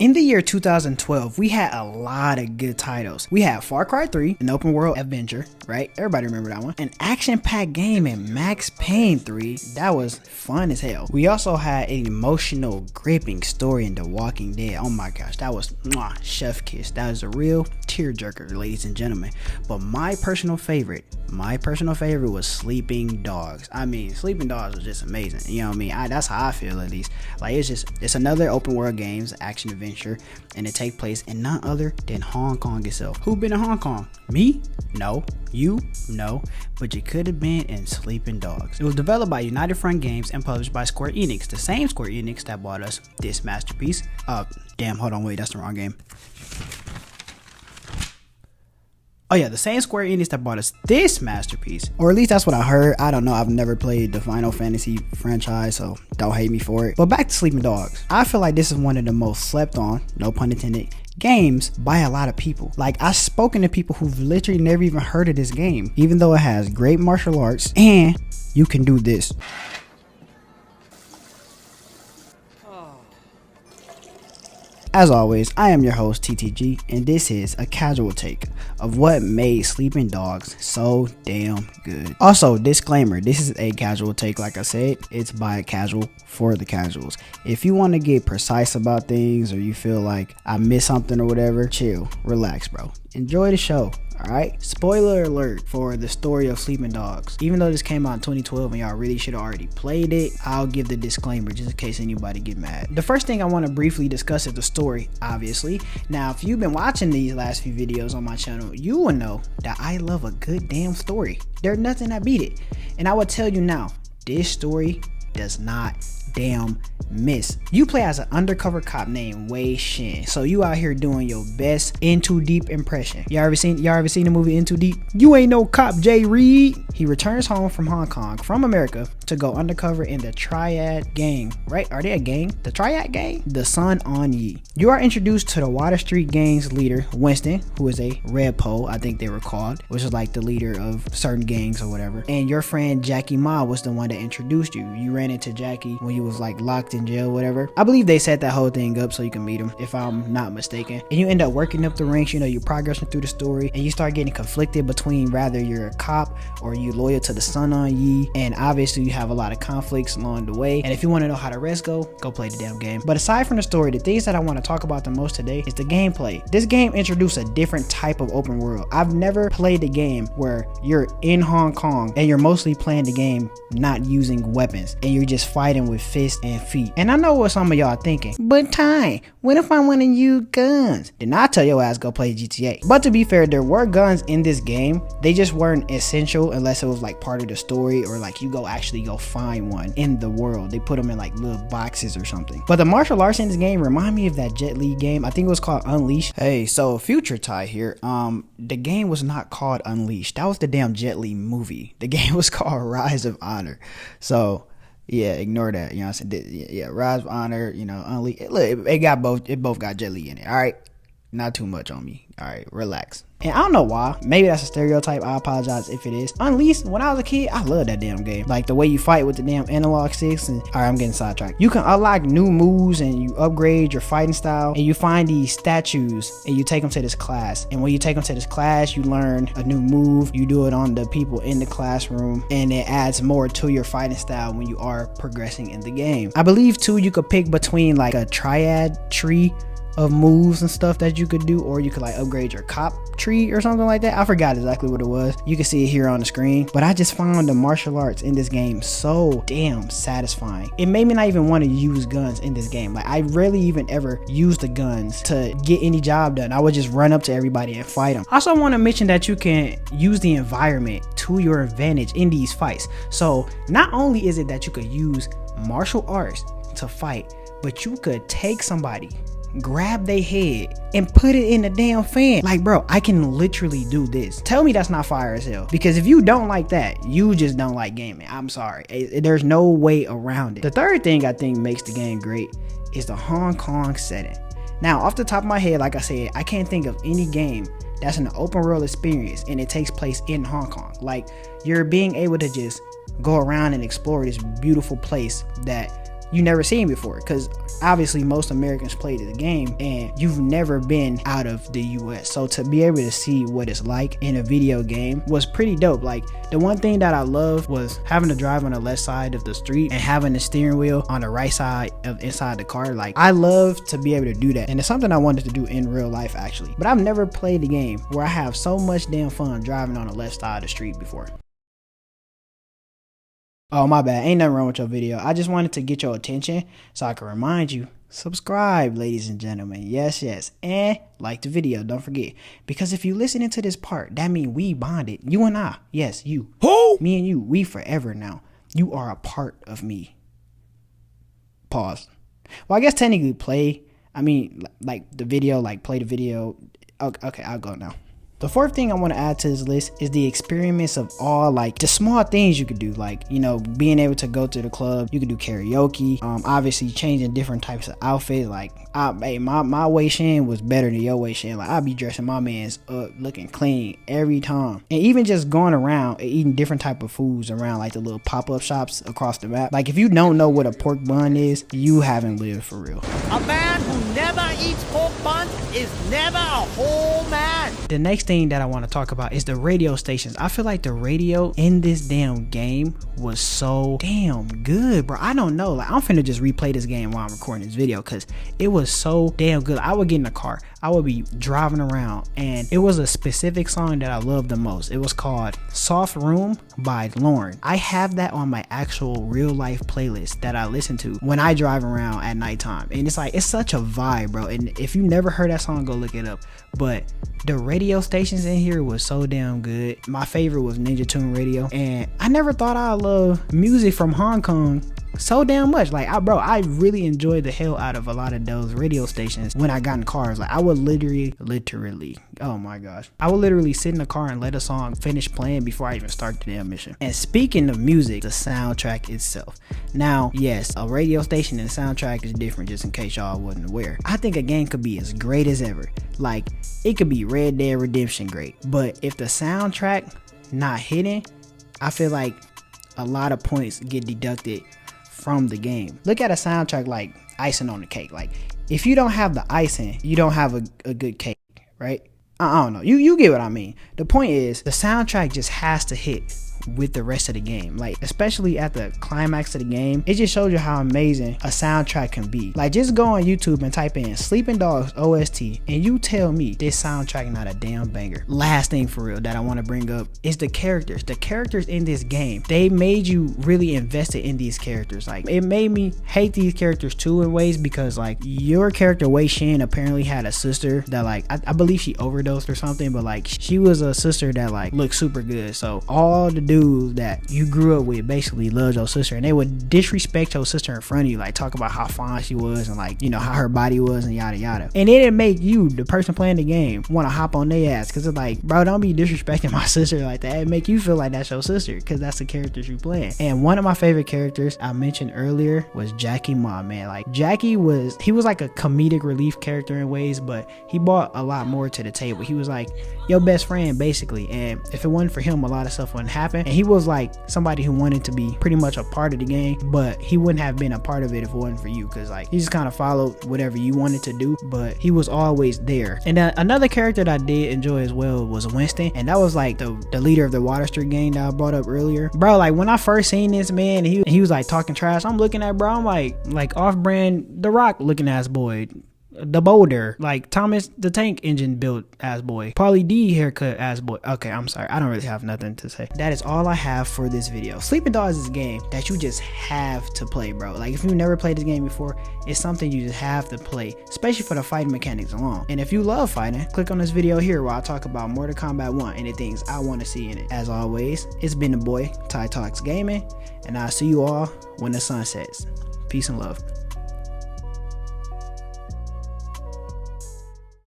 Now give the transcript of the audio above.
In the year 2012, we had a lot of good titles. We had Far Cry 3, an open world adventure, right? Everybody remember that one. An action-packed game in Max Payne 3, that was fun as hell. We also had an emotional, gripping story in The Walking Dead. Oh my gosh, that was chef kiss. That was a real tearjerker, ladies and gentlemen. But my personal favorite was Sleeping Dogs. I mean, Sleeping Dogs was just amazing. You know what I mean? That's how I feel, at least. Like, it's another open world games, action adventure, and it take place in none other than Hong Kong itself. Who been in Hong Kong? Me? No. You? No. But you could have been in Sleeping Dogs. It was developed by United Front Games and published by Squareenix, the same Squareenix that bought us this masterpiece. Damn, hold on, wait, that's the wrong game. Oh yeah, the same Square Enix that bought us this masterpiece. Or at least that's what I heard. I don't know. I've never played the Final Fantasy franchise, so don't hate me for it. But back to Sleeping Dogs. I feel like this is one of the most slept on, no pun intended, games by a lot of people. Like, I've spoken to people who've literally never even heard of this game, even though it has great martial arts and you can do this. As always, I am your host TTG, and this is a casual take of what made Sleeping Dogs so damn good. Also, disclaimer, this is a casual take. Like I said, it's by a casual for the casuals. If you want to get precise about things, or you feel like I missed something or whatever, chill, relax, bro. Enjoy the show. Alright, spoiler alert for the story of Sleeping Dogs. Even though this came out in 2012 and y'all really should have already played it, I'll give the disclaimer just in case anybody get mad. The first thing I want to briefly discuss is the story, obviously. Now, if you've been watching these last few videos on my channel, you will know that I love a good damn story. There's nothing that beat it. And I will tell you now, this story does not damn miss. You play as an undercover cop named Wei Shin, so you out here doing your best In Too Deep impression. Y'all ever seen the movie In Too Deep? You ain't no cop, Jay Reed. He returns home from Hong Kong from America to go undercover in the Triad gang, right? Are they a gang? The Triad gang? The Sun On Yi. You are introduced to the Water Street gang's leader, Winston, who is a Red Pole, I think they were called, which is like the leader of certain gangs or whatever. And your friend Jackie Ma was the one that introduced you. You ran into Jackie when you was like locked in jail, whatever. I believe they set that whole thing up so you can meet him, if I'm not mistaken. And you end up working up the ranks, you know, you're progressing through the story, and you start getting conflicted between rather you're a cop or you loyal to the Sun On Yi, and obviously you have a lot of conflicts along the way. And if you want to know how the rest go play the damn game. But aside from the story, the things that I want to talk about the most today is the gameplay. This game introduced a different type of open world. I've never played a game where you're in Hong Kong and you're mostly playing the game not using weapons and you're just fighting with fists and feet. And I know what some of y'all thinking, but Ty, what if I want to use guns? Then I tell your ass go play GTA. But to be fair, there were guns in this game. They just weren't essential unless it was like part of the story, or like you actually go find one in the world. They put them in like little boxes or something. But the martial arts in this game remind me of that Jet Li game. I think it was called Unleashed. Hey, so future Ty here. The game was not called Unleashed. That was the damn Jet Li movie. The game was called Rise of Honor. So yeah, ignore that. You know what I'm saying? Yeah, Rise of Honor, you know, Unleashed. Look, it both got Jet Li in it. All right, not too much on me. All right, relax. And I don't know why. Maybe that's a stereotype. I apologize if it is. Unleashed, when I was a kid, I loved that damn game. Like the way you fight with the damn analog sticks. And all right, I'm getting sidetracked. You can unlock new moves and you upgrade your fighting style. And you find these statues and you take them to this class. And when you take them to this class, you learn a new move. You do it on the people in the classroom. And it adds more to your fighting style when you are progressing in the game. I believe too, you could pick between like a triad tree of moves and stuff that you could do, or you could like upgrade your cop tree or something like that. I forgot exactly what it was. You can see it here on the screen, but I just found the martial arts in this game so damn satisfying. It made me not even want to use guns in this game. Like, I rarely even ever use the guns to get any job done. I would just run up to everybody and fight them. I also want to mention that you can use the environment to your advantage in these fights. So not only is it that you could use martial arts to fight, but you could take somebody, grab their head and put it in the damn fan. Like, bro, I can literally do this. Tell me that's not fire as hell. Because if you don't like that, you just don't like gaming. I'm sorry. There's no way around it. The third thing I think makes the game great is the Hong Kong setting. Now, off the top of my head, like I said, I can't think of any game that's an open world experience and it takes place in Hong Kong. Like, you're being able to just go around and explore this beautiful place that you never seen before, because obviously most Americans play the game and you've never been out of the US. So to be able to see what it's like in a video game was pretty dope. Like, the one thing that I loved was having to drive on the left side of the street and having the steering wheel on the right side of inside the car. Like, I love to be able to do that, and it's something I wanted to do in real life actually, but I've never played a game where I have so much damn fun driving on the left side of the street before. Oh, my bad, ain't nothing wrong with your video. I just wanted to get your attention so I can remind you, subscribe, ladies and gentlemen. Yes, and like the video, don't forget, because if you listening to this part, that means we bonded, you and I. Yes, you. Who? Me and you, we forever now. You are a part of me. Pause. Well, I guess technically play, I mean, like the video, like play the video. Okay, I'll go now. The fourth thing I want to add to this list is the experiments of all like the small things you could do, like, you know, being able to go to the club, you could do karaoke, obviously changing different types of outfits. Like, my Wei Shin was better than your Wei Shin. Like, I'll be dressing my man's up looking clean every time, and even just going around and eating different type of foods around like the little pop-up shops across the map. Like, if you don't know what a pork bun is, you haven't lived for real. A man who never eats pork buns is never a whole man. The next thing that I want to talk about is the radio stations. I feel like the radio in this damn game was so damn good, bro. I don't know, like, I'm finna just replay this game while I'm recording this video because it was so damn good. I would get in the car, I would be driving around, and it was a specific song that I loved the most. It was called Soft Room by Lauren. I have that on my actual real life playlist that I listen to when I drive around at nighttime, and it's like, it's such a vibe, bro. And if you never heard that song, go look it up. But the radio stations in here was so damn good. My favorite was Ninja Tune Radio, and I never thought I love music from Hong Kong so damn much. Like, I really enjoyed the hell out of a lot of those radio stations when I got in cars. Like, I would literally, oh my gosh, I would literally sit in the car and let a song finish playing before I even start the damn mission. And speaking of music, the soundtrack itself. Now, yes, a radio station and a soundtrack is different, just in case y'all wasn't aware. I think a game could be as great as ever. Like, it could be Red Dead Redemption great, but if the soundtrack not hitting, I feel like a lot of points get deducted from the game. Look at a soundtrack like icing on the cake. Like, if you don't have the icing, you don't have a good cake, right? I don't know, you get what I mean. The point is, the soundtrack just has to hit with the rest of the game. Like, especially at the climax of the game, it just shows you how amazing a soundtrack can be. Like, just go on YouTube and type in Sleeping Dogs OST and you tell me this soundtrack not a damn banger. Last thing for real that I want to bring up is the characters. The characters in this game, they made you really invested in these characters. Like, it made me hate these characters too in ways, because like, your character Wei Shin apparently had a sister that, like, I believe she overdosed or something, but like, she was a sister that like looked super good. So all the dudes that you grew up with basically loved your sister, and they would disrespect your sister in front of you, like talk about how fine she was and like, you know, how her body was and yada yada. And it didn't make you, the person playing the game, want to hop on their ass, because it's like, bro, don't be disrespecting my sister like that. It make you feel like that's your sister, because that's the characters you playing. And one of my favorite characters I mentioned earlier was Jackie Ma, man. Like, Jackie was like a comedic relief character in ways, but he brought a lot more to the table. He was like your best friend basically, and if it wasn't for him, a lot of stuff wouldn't happen. And he was like somebody who wanted to be pretty much a part of the game, but he wouldn't have been a part of it if it wasn't for you, because like, he just kind of followed whatever you wanted to do, but he was always there. And another character that I did enjoy as well was Winston, and that was like the leader of the Water Street gang that I brought up earlier. Bro, like, when I first seen this man, he was like talking trash, I'm looking at, bro, I'm like off-brand The Rock looking ass boy, the Boulder, like Thomas the Tank Engine built ass boy, Pauly D haircut ass boy. Okay, I'm sorry, I don't really have nothing to say. That is all I have for this video. Sleeping Dogs is a game that you just have to play, bro. Like, if you've never played this game before, it's something you just have to play, especially for the fighting mechanics alone. And if you love fighting, click on this video here where I talk about Mortal Kombat 1 and the things I want to see in it. As always, it's been the boy Ty Talks Gaming, and I'll see you all when the sun sets. Peace and love.